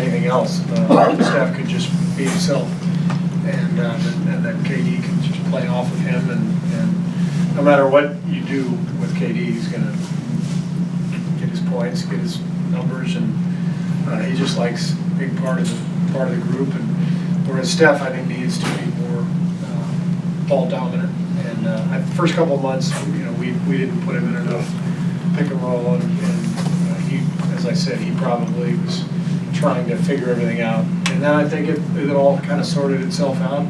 anything else. Steph could just be himself, and then KD can just play off of him, and no matter what you do with KD, he's going to get his points, get his numbers, and he just likes being part of the group. And whereas Steph, I think, needs to be more ball dominant. And the first couple of months, we didn't put him in enough pick and roll, and he, as I said, he probably was trying to figure everything out. And then I think it all kind of sorted itself out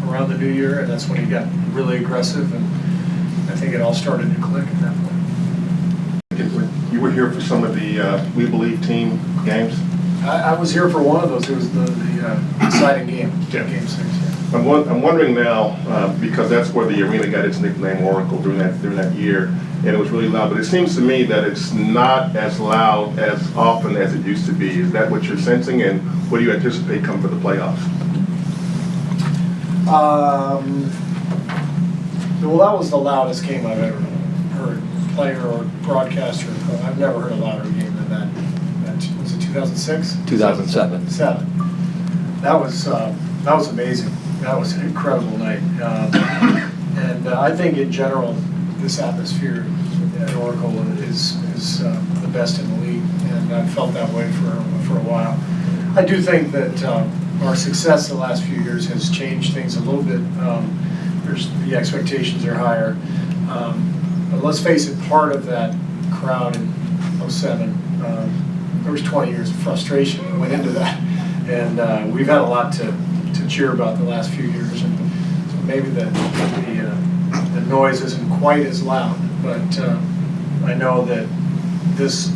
around the new year, and that's when he got really aggressive, and I think it all started to click at that point. You were here for some of the We Believe team games? I was here for one of those. It was the deciding game, Game 6. Yeah. I'm wondering now, because that's where the arena got its nickname Oracle during that year, and it was really loud, but it seems to me that it's not as loud as often as it used to be. Is that what you're sensing, and what do you anticipate coming for the playoffs? Well, that was the loudest game I've ever heard, player or broadcaster. I've never heard a louder game than that. Was it 2006? 2007. That was amazing. That was an incredible night. And I think in general, this atmosphere at Oracle is the best in the league, and I've felt that way for a while. I do think that our success the last few years has changed things a little bit. The expectations are higher. But let's face it, part of that crowd in 2007, there was 20 years of frustration that went into that. And we've had a lot to cheer about the last few years. And so maybe the noise isn't quite as loud, but I know that this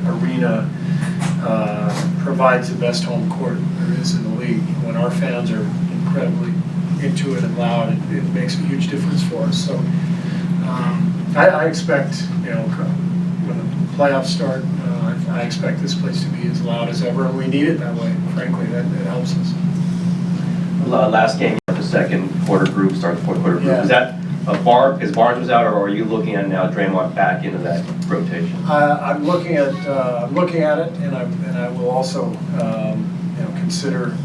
arena provides the best home court there is in the league. When our fans are incredibly into it and loud, it makes a huge difference for us. So I expect, when the playoffs start, I expect this place to be as loud as ever, and we need it that way. Frankly, that helps us. Last game, the second quarter group, start the fourth quarter group. Yeah. Is that because Barnes was out, or are you looking at now Draymond back into that rotation? I'm looking at it, and I will also consider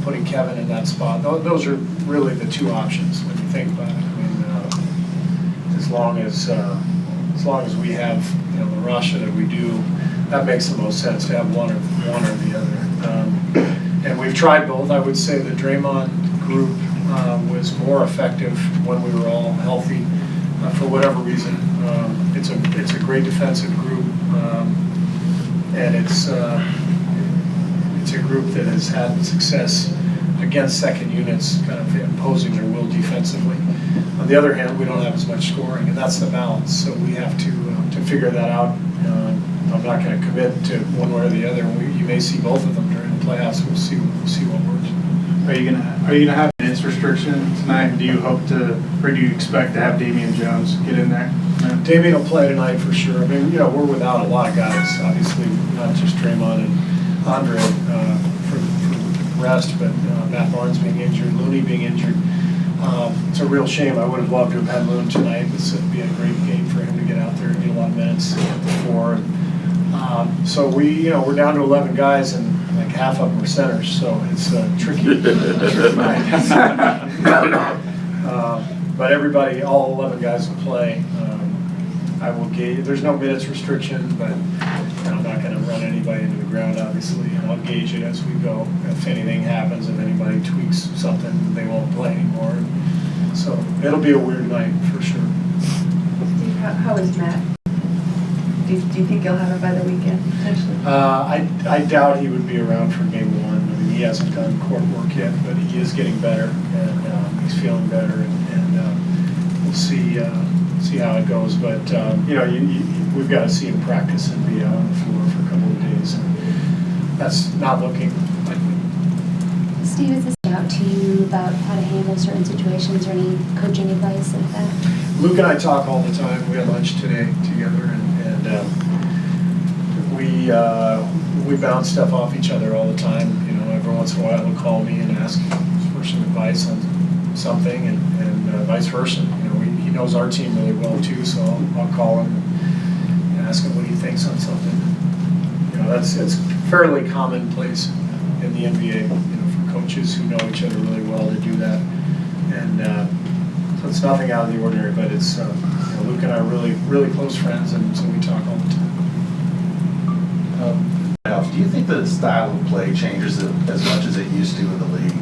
putting Kevin in that spot. Those are really the two options when you think about it. I mean, as long as we have the roster that we do, that makes the most sense to have one or the other. And we've tried both. I would say the Draymond group was more effective when we were all healthy. For whatever reason, it's a great defensive group, and it's a group that has had success against second units, kind of imposing their will defensively. On the other hand, we don't have as much scoring, and that's the balance. So we have to figure that out. I'm not going to commit to one way or the other. You may see both of them during the playoffs. We'll see what works. Are you gonna have minutes restriction tonight? Do you hope to, or do you expect to have Damian Jones get in there? Damian will play tonight for sure. I mean, we're without a lot of guys. Obviously, not just Draymond and Andre for the rest, but Matt Barnes being injured, Looney being injured. It's a real shame. I would have loved to have had Loon tonight. This would be a great game for him to get out there and get a lot of minutes before. So we're down to 11 guys, and like half of them are centers, so it's tricky. But everybody, all 11 guys will play. I will gauge. There's no minutes restriction, but I'm not going to run anybody into the ground, obviously. And I'll gauge it as we go. If anything happens, if anybody tweaks something, they won't play anymore. So it'll be a weird night for sure. Steve, how is Matt? Do you think he'll have it by the weekend, potentially? I doubt he would be around for game 1. I mean, he hasn't done court work yet, but he is getting better, and he's feeling better, and we'll see how it goes. But we've got to see him practice and be out on the floor for a couple of days, and that's not looking likely. Steve, is this out to you about how to handle certain situations or any coaching advice like that? Luke and I talk all the time. We had lunch today together, and we bounce stuff off each other all the time. Every once in a while he'll call me and ask for some advice on something, and vice versa. He knows our team really well too, so I'll call him and ask him what he thinks on something. It's fairly commonplace in the NBA, you know, for coaches who know each other really well to do that. And so it's nothing out of the ordinary, but it's, you know, Luke and I are really, really close friends, and so we talk all the time. Do you think the style of play changes as much as it used to in the league?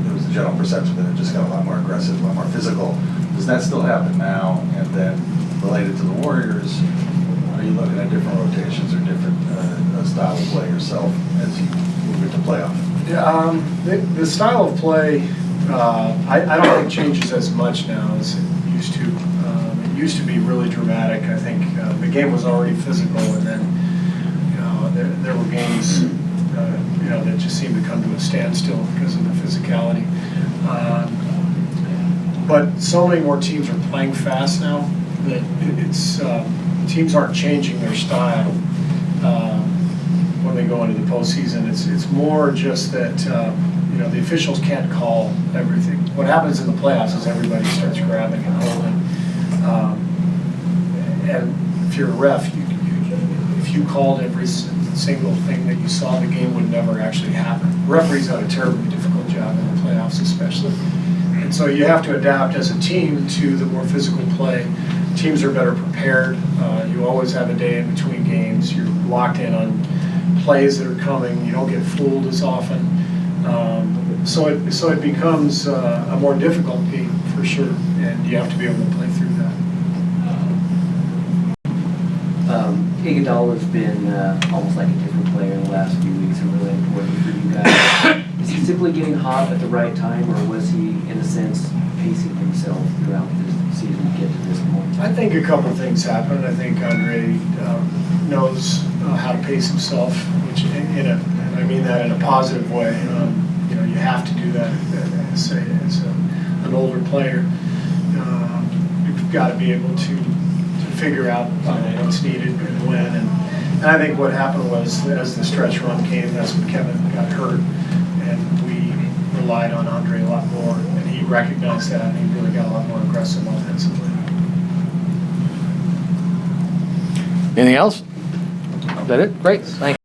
There was a general perception that it just got a lot more aggressive, a lot more physical. Does that still happen now? And then related to the Warriors, are you looking at different rotations or different style of play yourself as you move into playoff? Yeah, the style of play, I don't think changes as much now as it used to. It used to be really dramatic. I think the game was already physical, and then there were games you know, that just seemed to come to a standstill because of the physicality. But so many more teams are playing fast now that it's teams aren't changing their style when they go into the postseason. It's more just that you know, the officials can't call everything. What happens in the playoffs is everybody starts grabbing and holding. And if you're a ref, if you called every single thing that you saw, the game would never actually happen. Referees have a terribly difficult job in the playoffs especially. And so you have to adapt as a team to the more physical play. Teams are better prepared. You always have a day in between games. You're locked in on plays that are coming. You don't get fooled as often. So it becomes a more difficult game for sure, and you have to be able to play through that. Iguodala's been almost like a different player in the last few weeks and really important for you guys. Is he simply getting hot at the right time, or was he, in a sense, pacing himself throughout this season to get to this point? I think a couple things happened. I think Andre knows how to pace himself, which I mean that in a positive way. You know, you have to do that as an older player. You've got to be able to figure out what's needed and when. And I think what happened was, as the stretch run came, that's when Kevin got hurt, and we relied on Andre a lot more, and he recognized that, and he really got a lot more aggressive offensively. Anything else? Is that it? Great, thanks.